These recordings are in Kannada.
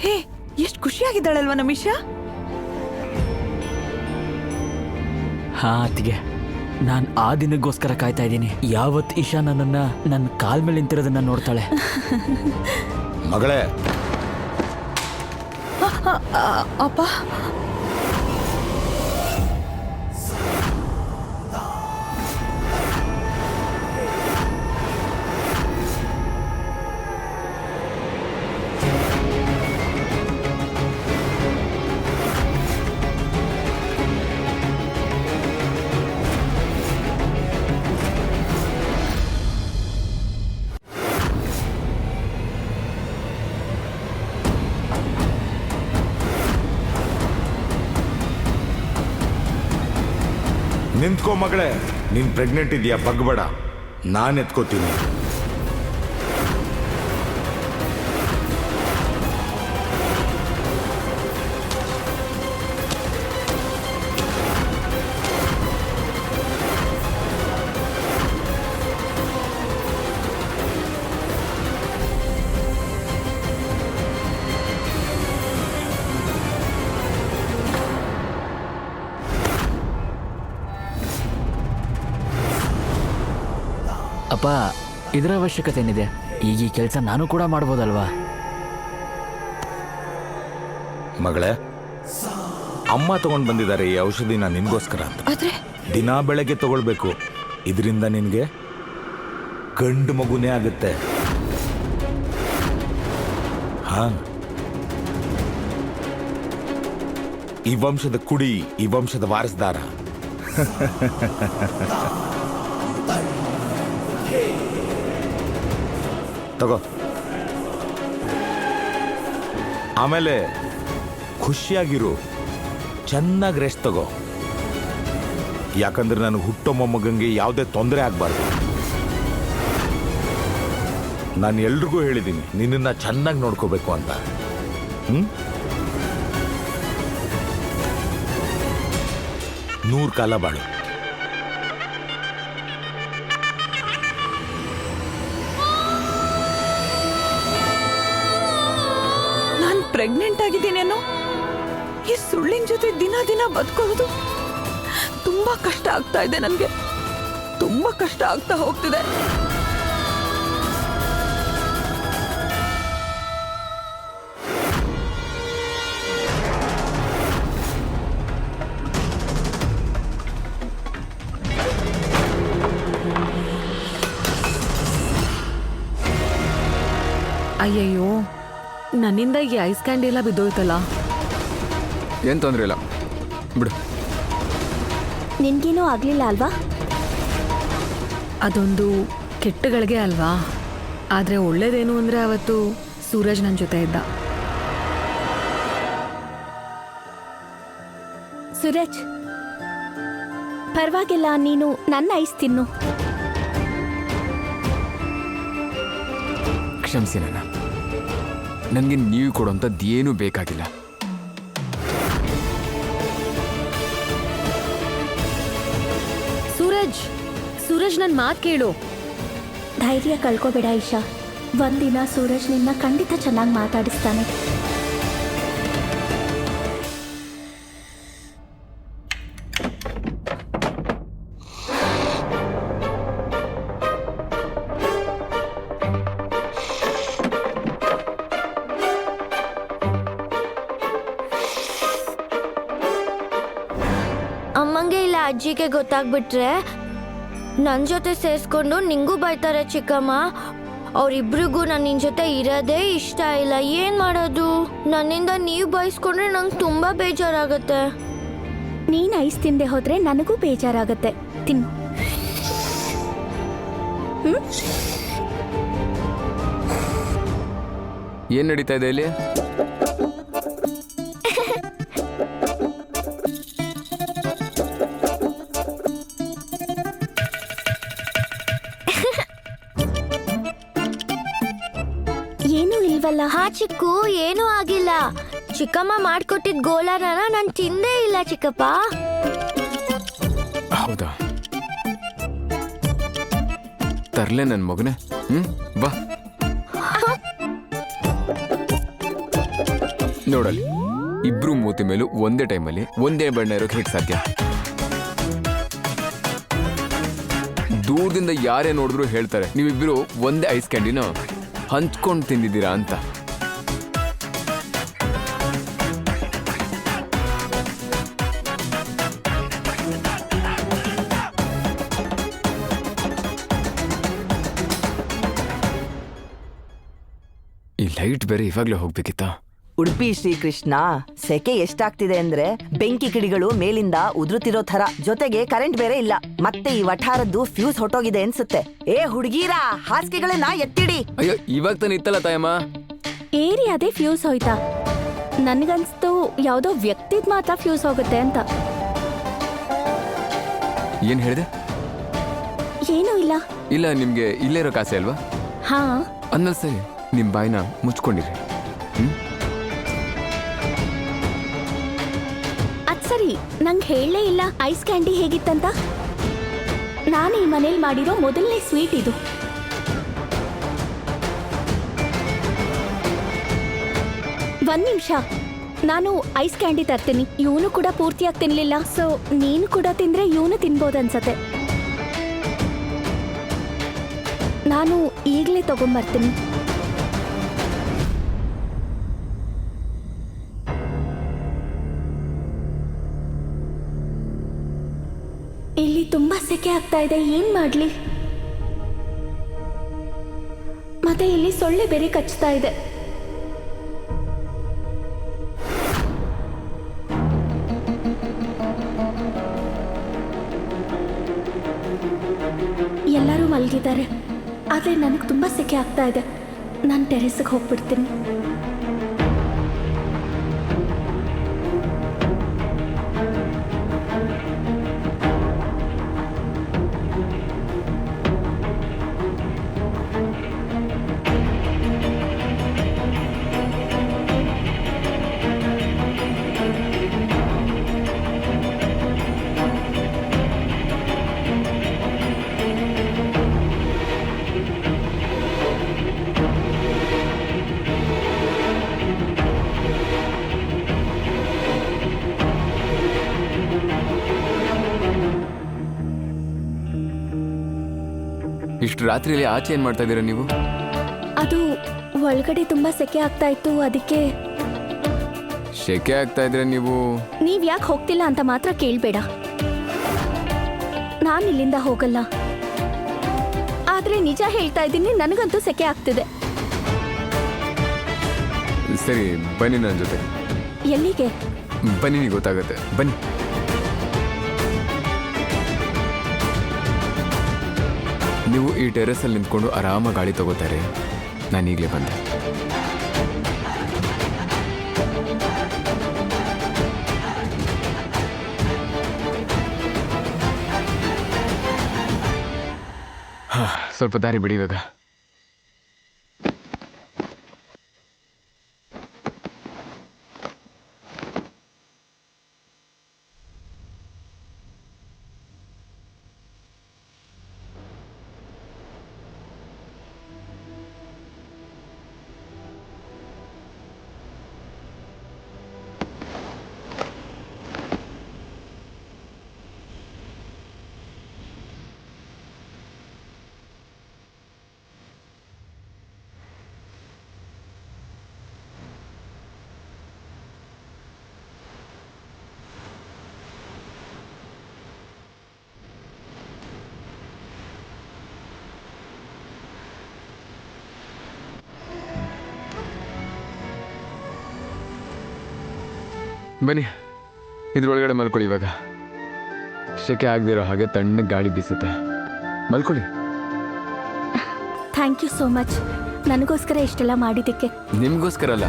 ಹೇ, ಎಷ್ಟು ಖುಷಿಯಾಗಿದ್ದಾಳಲ್ವಾ ನಮಿಷಾ? ಹಾ ಅತ್ತಿಗೆ, ನಾನು ಆ ದಿನಕ್ಕೋಸ್ಕರ ಕಾಯ್ತಾ ಇದ್ದೀನಿ. ಯಾವತ್ ಇಶಾ ನನ್ನ ಕಾಲ್ ಮೇಲೆ ನಿಂತಿರೋದನ್ನ ನೋಡ್ತಾಳೆ. ಮಗಳೇ, ಅಪ್ಪ, ನಿಂತ್ಕೋ ಮಗಳೇ. ನೀನ್ ಪ್ರೆಗ್ನೆಂಟ್ ಇದೆಯಾ? ಬಗ್ಬೇಡ, ನಾನು ಎತ್ಕೋತೀನಿ. ಅಪ್ಪ, ಇದರ ಅವಶ್ಯಕತೆ ಏನಿದೆ? ಈಗ ಈ ಕೆಲಸ ನಾನು ಕೂಡ ಮಾಡ್ಬೋದಲ್ವಾ? ಮಗಳೇ, ಅಮ್ಮ ತಗೊಂಡ್ ಬಂದಿದ್ದಾರೆ ಈ ಔಷಧಿನ ನಿನ್ಗೋಸ್ಕರ ಅಂತ. ಆದ್ರೆ ದಿನಾ ಬೆಳಗ್ಗೆ ತಗೊಳ್ಬೇಕು. ಇದರಿಂದ ನಿನ್ಗೆ ಗಂಡು ಮಗುನೇ ಆಗುತ್ತೆ. ಹಾ, ಈ ವಂಶದ ಕುಡಿ, ಈ ವಂಶದ ವಾರಸದಾರ. ತಗೋ. ಆಮೇಲೆ ಖುಷಿಯಾಗಿರು, ಚೆನ್ನಾಗಿ ರೆಸ್ಟ್ ತಗೋ. ಯಾಕಂದ್ರೆ ನನಗೆ ಹುಟ್ಟೋ ಮೊಮ್ಮಗಂಗೆ ಯಾವುದೇ ತೊಂದರೆ ಆಗಬಾರ್ದು. ನಾನು ಎಲ್ರಿಗೂ ಹೇಳಿದ್ದೀನಿ ನಿನ್ನನ್ನು ಚೆನ್ನಾಗಿ ನೋಡ್ಕೋಬೇಕು ಅಂತ. 100 ಕಾಲ ಬಾಳು. ಪ್ರೆಗ್ನೆಂಟ್ ಆಗಿದ್ದೀನೇನೋ. ಈ ಸುಳ್ಳಿನ ಜೊತೆ ದಿನ ಬದುಕೋದು ತುಂಬಾ ಕಷ್ಟ ಆಗ್ತಾ ಇದೆ. ನನಗೆ ತುಂಬಾ ಕಷ್ಟ ಆಗ್ತಾ ಹೋಗ್ತಿದೆ. ಅಯ್ಯಯ್ಯೋ, ನನ್ನಿಂದ ಈ ಐಸ್ ಕ್ಯಾಂಡಿ ಎಲ್ಲ ಬಿದ್ದೋಯ್ತಲ್ಲ. ಏನು ತೊಂದರೆ ಇಲ್ಲ ಬಿಡು. ನಿನ್ಗೇನೂ ಆಗ್ಲಿಲ್ಲ ಅಲ್ವಾ? ಅದೊಂದು ಕೆಟ್ಟಗಳಿಗೆ ಅಲ್ವಾ? ಆದರೆ ಒಳ್ಳೇದೇನು ಅಂದರೆ ಅವತ್ತು ಸೂರಜ್ ನನ್ನ ಜೊತೆ ಇದ್ದ. ಸೂರಜ್, ಪರವಾಗಿಲ್ಲ, ನೀನು ನನ್ನ ಐಸ್ ತಿನ್ನು. ಕ್ಷಮಿಸಿ ನನ್ನ, ನನಗೆ ನೀವು ಕೊಡೋಂಥದ್ದು ಏನೂ ಬೇಕಾಗಿಲ್ಲ. ಸೂರಜ್ ನನ್ನ ಮಾತು ಕೇಳು. ಧೈರ್ಯ ಕಳ್ಕೋಬೇಡ ಇಶಾ. ಒಂದಿನ ಸೂರಜ್ ನಿನ್ನ ಖಂಡಿತ ಚೆನ್ನಾಗಿ ಮಾತಾಡಿಸ್ತಾನೆ. ಅಮ್ಮಂಗೆ ಇಲ್ಲ ಅಜ್ಜಿಗೆ ಗೊತ್ತಾಗ್ಬಿಟ್ರೆ ನನ್ನ ಜೊತೆ ಸೇರಿಸ್ಕೊಂಡು ನಿಂಗೂ ಬೈತಾರೆ ಚಿಕ್ಕಮ್ಮ. ಅವರಿಬ್ರಿಗೂ ನಾನು ನಿನ್ನ ಜೊತೆ ಇರೋದೇ ಇಷ್ಟ ಇಲ್ಲ. ಏನು ಮಾಡೋದು? ನನ್ನಿಂದ ನೀವು ಬಯಸ್ಕೊಂಡ್ರೆ ನಂಗೆ ತುಂಬ ಬೇಜಾರಾಗುತ್ತೆ. ನೀನು ಐಸ್ ತಿಂದೆ ಹೋದ್ರೆ ನನಗೂ ಬೇಜಾರಾಗತ್ತೆ. ತಿನ್ನು. ಏನು ನಡೀತಾ ಇದೆ ಇಲ್ಲಿ? ಏನೂ ಇಲ್ವಲ್ಲ? ಹಾ ಚಿಕ್ಕು, ಏನೂ ಆಗಿಲ್ಲ. ಚಿಕ್ಕಮ್ಮ ಮಾಡ್ಕೊಟ್ಟಿದ್ ಗೋಲಾರನ ನಾನು ತಿಂದೇ ಇಲ್ಲ ಚಿಕ್ಕಪ್ಪ. ಹೌದಾ? ತರ್ಲೆ ನನ್ನ ಮಗನೇ. ಬಾ. ನೋಡಲ್ಲಿ, ಇಬ್ರು ಮೂತಿ ಮೇಲೂ ಒಂದೇ ಟೈಮಲ್ಲಿ ಒಂದೇ ಬಣ್ಣ ಇರೋಕೆ ಹೇಗೆ ಸಾಧ್ಯ? ದೂರದಿಂದ ಯಾರೇ ನೋಡಿದ್ರು ಹೇಳ್ತಾರೆ ನೀವಿಬ್ರು ಒಂದೇ ಐಸ್ ಕ್ಯಾಂಡಿನ ಹಂಚ್ಕೊಂಡು ತಿಂದಿದ್ದೀರಾ ಅಂತ. ಈ ಲೈಟ್ ಬೇರೆ ಇವಾಗ್ಲೇ ಹೋಗ್ಬೇಕಿತ್ತಾ? ಉಡುಪಿ ಶ್ರೀಕೃಷ್ಣ, ಸೆಕೆ ಎಷ್ಟಾಗ್ತಿದೆ ಅಂದ್ರೆ ಬೆಂಕಿ ಕಿಡಿಗಳು ಮೇಲಿಂದ ಉದುರುತ್ತಿರೋ ಥರ, ಜೊತೆಗೆ ಕರೆಂಟ್ ಬೇರೆ ಇಲ್ಲ. ಮತ್ತೆ ಈ ವಠಾರದ್ದು ಫ್ಯೂಸ್ ಹೊಟ್ಟೋಗಿದೆ ಅನ್ಸುತ್ತೆ. ಏ ಹುಡುಗೀರಾ, ಹಾಸಿಗೆಗಳನ್ನ ಎತ್ತಿಡಿ. ಅಯ್ಯೋ, ಇವಾಗ ತಾನೆ ಇತ್ತಲ್ಲ ತಾಯಮ್ಮ. ಏರಿಯಾದೇ ಫ್ಯೂಸ್ ಹೋಯ್ತಾ? ನನ್ಗನ್ಸ್ತು ಯಾವುದೋ ವ್ಯಕ್ತಿದ್ ಮಾತ್ರ ಫ್ಯೂಸ್ ಹೋಗುತ್ತೆ ಅಂತ. ಏನ್ ಹೇಳಿದೆ? ಏನೂ ಇಲ್ಲ. ಇಲ್ಲ, ನಿಮ್ಗೆ ಇಲ್ಲೇ ಇರೋ ಕಾಸೆ ಅಲ್ವಾ? ಹಾ, ಅಂದ್ಮೇಲೆ ಸರಿ, ನಿಮ್ ಬಾಯಿನ ಮುಚ್ಕೊಂಡಿರಿ. ಅದ್ ಸರಿ, ನಂಗೆ ಹೇಳಲೇ ಇಲ್ಲ ಐಸ್ ಕ್ಯಾಂಡಿ ಹೇಗಿತ್ತಂತ. ನಾನು ಈ ಮನೇಲಿ ಮಾಡಿರೋ ಮೊದಲನೇ ಸ್ವೀಟ್ ಇದು. ಒಂದ್ ನಿಮಿಷ, ನಾನು ಐಸ್ ಕ್ಯಾಂಡಿ ತರ್ತೀನಿ. ಇವನು ಕೂಡ ಪೂರ್ತಿಯಾಗಿ ತಿನ್ಲಿಲ್ಲ, ಸೊ ನೀನು ಕೂಡ ತಿಂದ್ರೆ ಇವನು ತಿನ್ಬೋದನ್ಸತ್ತೆ. ನಾನು ಈಗಲೇ ತಗೊಂಬರ್ತೀನಿ. ಇಲ್ಲಿ ತುಂಬಾ ಸೆಕೆ ಆಗ್ತಾ ಇದೆ, ಏನ್ ಮಾಡ್ಲಿ? ಮತ್ತೆ ಇಲ್ಲಿ ಸೊಳ್ಳೆ ಬೇರೆ ಕಚ್ತಾ ಇದೆ. ಎಲ್ಲರೂ ಮಲಗಿದ್ದಾರೆ, ಆದ್ರೆ ನನಗೆ ತುಂಬಾ ಸೆಕೆ ಆಗ್ತಾ ಇದೆ. ನಾನು ಟೆರೆಸ್ಗೆ ಹೋಗ್ಬಿಡ್ತೀನಿ. ಇಷ್ಟು ರಾತ್ರಿಯಲ್ಲಿ ಆಚೆ ಏನ್ ಮಾಡ್ತಾ ಇದ್ದೀರಾ ನೀವು? ಅದು ಒಳಗಡೆ ತುಂಬಾ ಸೆಕೆ ಆಗ್ತಾ ಇತ್ತು, ಅದಕ್ಕೆ. ಶೆಕೆ ಆಗ್ತಾ ಇದ್ರೆ ನೀವು ನೀವ್ ಯಾಕೆ ಹೋಗ್ತಿಲ್ಲ ಅಂತ ಮಾತ್ರ ಕೇಳ್ಬೇಡ. ನಾನು ಇಲ್ಲಿಂದ ಹೋಗಲ್ಲ. ಆದ್ರೆ ನಿಜ ಹೇಳ್ತಾ ಇದ್ದೀನಿ, ನನಗಂತೂ ಸೆಕೆ ಆಗ್ತಿದೆ. ಸರಿ, ಬನ್ನಿ ನನ್ನ ಜೊತೆ. ಎಲ್ಲಿಗೆ? ಬನ್ನಿ, ನಿಮಗೆ ಗೊತ್ತಾಗುತ್ತೆ. ಬನ್ನಿ. ನೀವು ಈ ಟೆರೆಸಲ್ಲಿ ನಿಂತ್ಕೊಂಡು ಆರಾಮ ಗಾಳಿ ತಗೋತಾರೆ. ನಾನು ಈಗಲೇ ಬಂದೆ. ಸ್ವಲ್ಪ ದಾರಿ ಬಿಡಿ ಇವಾಗ. ಬನ್ನಿ, ಇದ್ರೊಳಗಡೆ ಮಲ್ಕೊಳ್ಳಿ. ಇವಾಗ ಶೆಕೆ ಆಗದಿರೋ ಹಾಗೆ ತಣ್ಣಗೆ ಗಾಳಿ ಬೀಸುತ್ತೆ. ಮಲ್ಕೊಳ್ಳಿ. ಥ್ಯಾಂಕ್ ಯು ಸೋ ಮಚ್, ನನಗೋಸ್ಕರ ಇಷ್ಟೆಲ್ಲ ಮಾಡಿದ್ದಕ್ಕೆ. ನಿಮಗೋಸ್ಕರ ಅಲ್ಲ,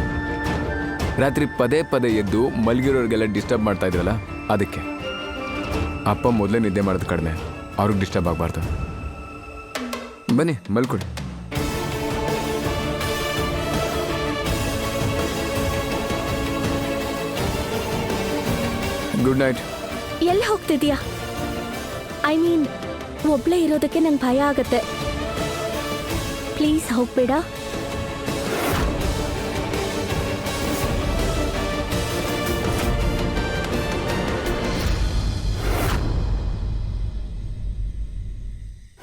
ರಾತ್ರಿ ಪದೇ ಪದೇ ಎದ್ದು ಮಲಗಿರೋರಿಗೆಲ್ಲ ಡಿಸ್ಟರ್ಬ್ ಮಾಡ್ತಾ ಇದ್ರಲ್ಲ, ಅದಕ್ಕೆ. ಅಪ್ಪ ಮೊದಲೇ ನಿದ್ದೆ ಮಾಡೋದು ಕಡಿಮೆ, ಅವ್ರಿಗೆ ಡಿಸ್ಟರ್ಬ್ ಆಗಬಾರ್ದು. ಬನ್ನಿ, ಮಲ್ಕೊಳ್ಳಿ. Good night. ಎಲ್ಲಿ ಹೋಗ್ತಿದ್ಯಾ? ಐ ಮೀನ್, ಒಬ್ಳೇ ಇರೋದಕ್ಕೆ ನಂಗೆ ಭಯ ಆಗತ್ತೆ. ಪ್ಲೀಸ್ ಹೋಗ್ಬೇಡ.